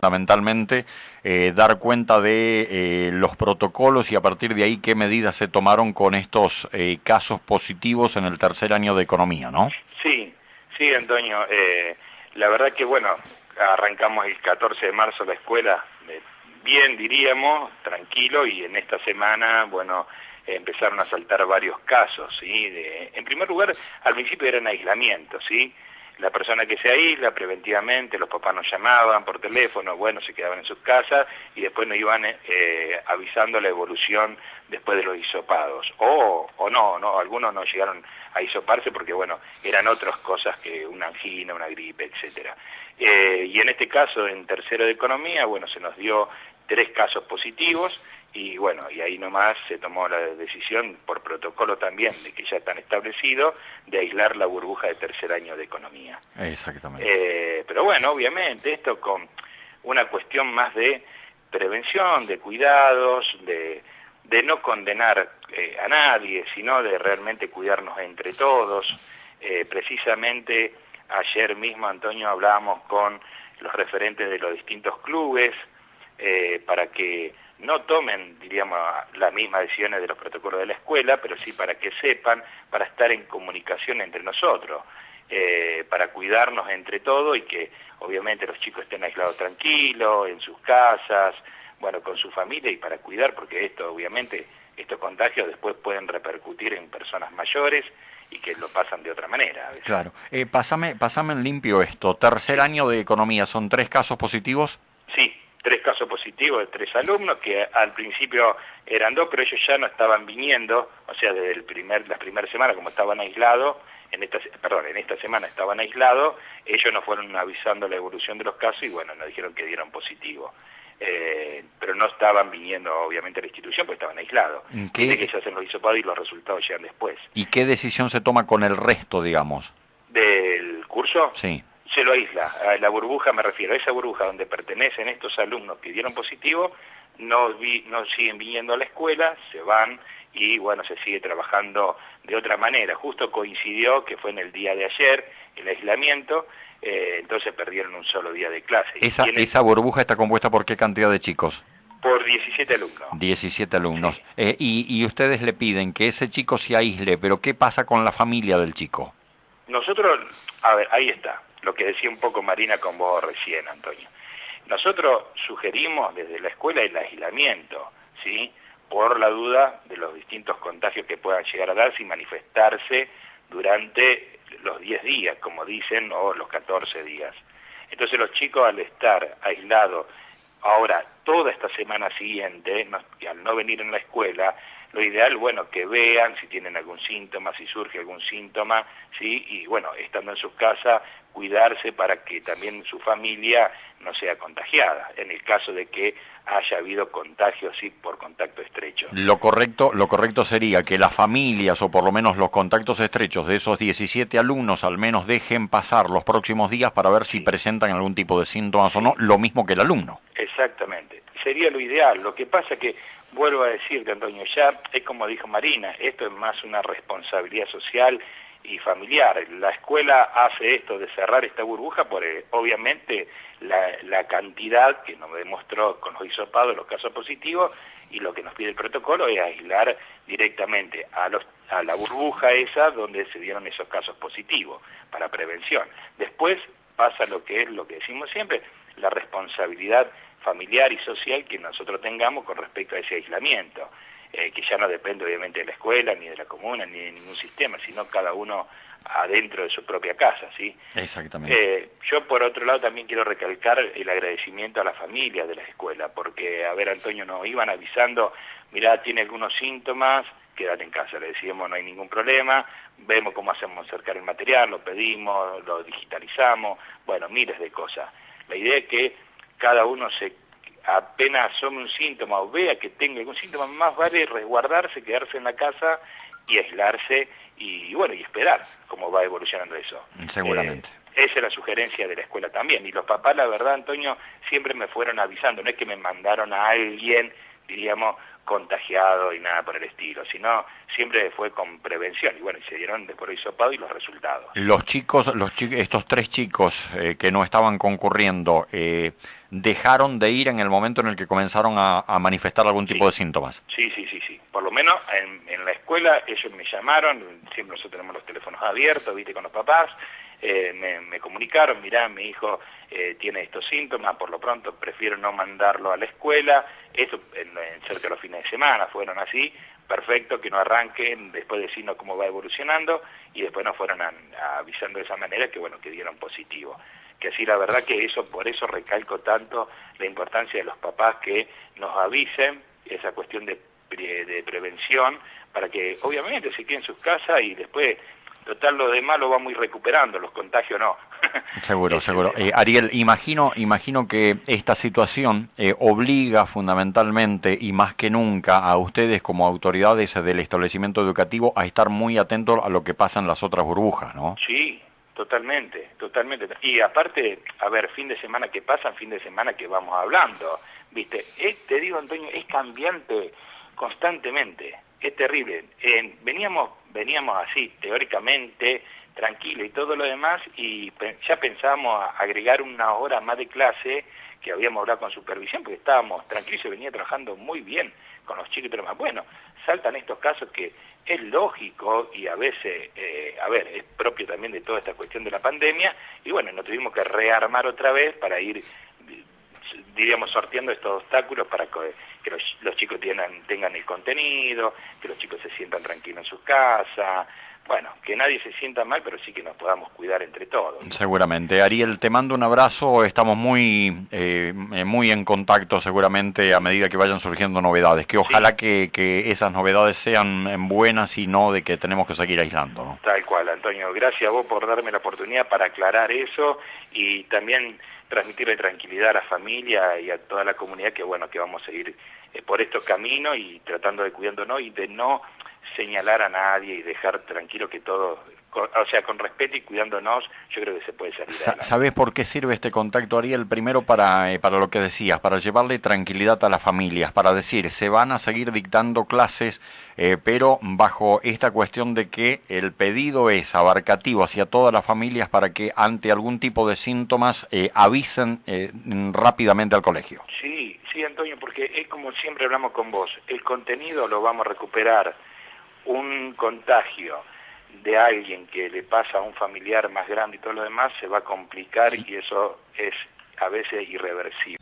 fundamentalmente dar cuenta de los protocolos y a partir de ahí qué medidas se tomaron con estos casos positivos en el tercer año de economía, ¿no? Sí, sí, Antonio. La verdad que, bueno, arrancamos el 14 de marzo la escuela, bien diríamos, tranquilo, y en esta semana, bueno, empezaron a saltar varios casos, ¿sí? En primer lugar, al principio eran aislamientos, ¿sí? La persona que se aísla preventivamente, los papás nos llamaban por teléfono, bueno, se quedaban en sus casas y después nos iban avisando la evolución después de los hisopados. O no, algunos no llegaron a hisoparse porque, bueno, eran otras cosas que una angina, una gripe, etcétera. Y en este caso, en tercero de economía, bueno, se nos dio 3 casos positivos. Y bueno, y ahí nomás se tomó la decisión, por protocolo también, de que ya están establecidos, de aislar la burbuja de tercer año de economía. Exactamente. Pero bueno, obviamente, esto con una cuestión más de prevención, de cuidados, de no condenar a nadie, sino de realmente cuidarnos entre todos. Precisamente ayer mismo, Antonio, hablábamos con los referentes de los distintos clubes para que no tomen, diríamos, las mismas decisiones de los protocolos de la escuela, pero sí para que sepan, para estar en comunicación entre nosotros, para cuidarnos entre todos y que obviamente los chicos estén aislados tranquilos, en sus casas, bueno, con su familia y para cuidar, porque esto, obviamente, estos contagios después pueden repercutir en personas mayores y que lo pasan de otra manera. A veces. Claro. Pásame en limpio esto. Tercer año de economía, ¿son 3 casos positivos? Sí. 3 casos positivos de 3 alumnos, que al principio eran 2, pero ellos ya no estaban viniendo, o sea, desde las primeras semanas, como estaban aislados, en esta semana estaban aislados, ellos nos fueron avisando la evolución de los casos y bueno, nos dijeron que dieron positivo. Pero no estaban viniendo, obviamente, a la institución, porque estaban aislados. Tiene que se hacen los hisopados y los resultados llegan después. ¿Y qué decisión se toma con el resto, digamos? ¿Del curso? Sí. Se lo aísla, a la burbuja me refiero, a esa burbuja donde pertenecen estos alumnos que dieron positivo, no siguen viniendo a la escuela, se van y bueno, se sigue trabajando de otra manera. Justo coincidió que fue en el día de ayer el aislamiento, entonces perdieron un solo día de clase. ¿Esa burbuja está compuesta por qué cantidad de chicos? Por 17 alumnos. 17 alumnos. Sí. Y ustedes le piden que ese chico se aísle, pero ¿qué pasa con la familia del chico? Nosotros, a ver, ahí está. Lo que decía un poco Marina con vos recién, Antonio. Nosotros sugerimos desde la escuela el aislamiento, ¿sí? Por la duda de los distintos contagios que puedan llegar a darse y manifestarse durante los 10 días, como dicen, o los 14 días. Entonces los chicos, al estar aislados ahora toda esta semana siguiente, y al no venir en la escuela, lo ideal, bueno, que vean si tienen algún síntoma, si surge algún síntoma, ¿sí? Y bueno, estando en sus casas, cuidarse para que también su familia no sea contagiada, en el caso de que haya habido contagios, sí, por contacto estrecho. Lo correcto sería que las familias, o por lo menos los contactos estrechos de esos 17 alumnos, al menos dejen pasar los próximos días para ver si presentan algún tipo de síntomas o no, lo mismo que el alumno. Exactamente, sería lo ideal. Lo que pasa que, vuelvo a decirte, Antonio, ya es como dijo Marina, esto es más una responsabilidad social y familiar. La escuela hace esto de cerrar esta burbuja por, obviamente, la cantidad que nos demostró con los hisopados, los casos positivos, y lo que nos pide el protocolo es aislar directamente a la burbuja esa donde se dieron esos casos positivos para prevención. Después pasa lo que es lo que decimos siempre, la responsabilidad familiar y social que nosotros tengamos con respecto a ese aislamiento, que ya no depende obviamente de la escuela, ni de la comuna, ni de ningún sistema, sino cada uno adentro de su propia casa, ¿sí? Exactamente. Yo por otro lado también quiero recalcar el agradecimiento a las familias de la escuela, porque, a ver, Antonio, nos iban avisando, mirá, tiene algunos síntomas, quédate en casa, le decíamos no hay ningún problema, vemos cómo hacemos acercar el material, lo pedimos, lo digitalizamos, bueno, miles de cosas. La idea es que cada uno apenas asome un síntoma o vea que tenga algún síntoma, más vale resguardarse, quedarse en la casa y aislarse y bueno, y esperar cómo va evolucionando eso. Seguramente. Esa es la sugerencia de la escuela también. Y los papás, la verdad, Antonio, siempre me fueron avisando, no es que me mandaron a alguien diríamos, contagiado y nada por el estilo, sino siempre fue con prevención, y bueno, y se dieron de por hisopado y los resultados. Los chicos, estos 3 chicos que no estaban concurriendo, ¿dejaron de ir en el momento en el que comenzaron a manifestar algún tipo de síntomas? Sí. Por lo menos en la escuela ellos me llamaron, siempre nosotros tenemos los teléfonos abiertos, viste, con los papás, me comunicaron, mirá, mi hijo tiene estos síntomas, por lo pronto prefiero no mandarlo a la escuela, esto en cerca de los fines de semana fueron así, perfecto, que no arranquen, después decirnos cómo va evolucionando, y después nos fueron avisando de esa manera que bueno, que dieron positivo. Que así la verdad que eso, por eso recalco tanto la importancia de los papás que nos avisen esa cuestión de prevención, para que obviamente se queden en sus casas y después, total, lo demás lo vamos a ir recuperando, los contagios no. Seguro. Ariel, imagino que esta situación obliga fundamentalmente y más que nunca a ustedes como autoridades del establecimiento educativo a estar muy atentos a lo que pasa en las otras burbujas, ¿no? Sí, totalmente. Y aparte, a ver, fin de semana que pasa, fin de semana que vamos hablando, ¿viste? Te digo, Antonio, es cambiante constantemente, es terrible. Veníamos así, teóricamente, tranquilo y todo lo demás, y ya pensábamos agregar una hora más de clase, que habíamos hablado con supervisión, porque estábamos tranquilos, se venía trabajando muy bien con los chicos y todo lo demás. Bueno, saltan estos casos que es lógico y a veces, es propio también de toda esta cuestión de la pandemia, y bueno, nos tuvimos que rearmar otra vez para ir, diríamos, sorteando estos obstáculos para que los chicos tengan el contenido, que los chicos se sientan tranquilos en sus casas, bueno, que nadie se sienta mal, pero sí que nos podamos cuidar entre todos. Seguramente. Ariel, te mando un abrazo, estamos muy en contacto seguramente a medida que vayan surgiendo novedades, que ojalá que esas novedades sean buenas y no de que tenemos que seguir aislando, ¿no? Tal cual, Antonio, gracias a vos por darme la oportunidad para aclarar eso y también transmitirle tranquilidad a la familia y a toda la comunidad que bueno, que vamos a seguir por estos caminos y tratando de cuidándonos y de no señalar a nadie y dejar tranquilo que todo, o sea, con respeto y cuidándonos, yo creo que se puede salir adelante. ¿Sabés por qué sirve este contacto, Ariel? Primero para lo que decías, para llevarle tranquilidad a las familias, para decir, se van a seguir dictando clases, pero bajo esta cuestión de que el pedido es abarcativo hacia todas las familias para que ante algún tipo de síntomas avisen rápidamente al colegio. Sí, Antonio, porque es como siempre hablamos con vos, el contenido lo vamos a recuperar. Un contagio de alguien que le pasa a un familiar más grande y todo lo demás se va a complicar y eso es a veces irreversible.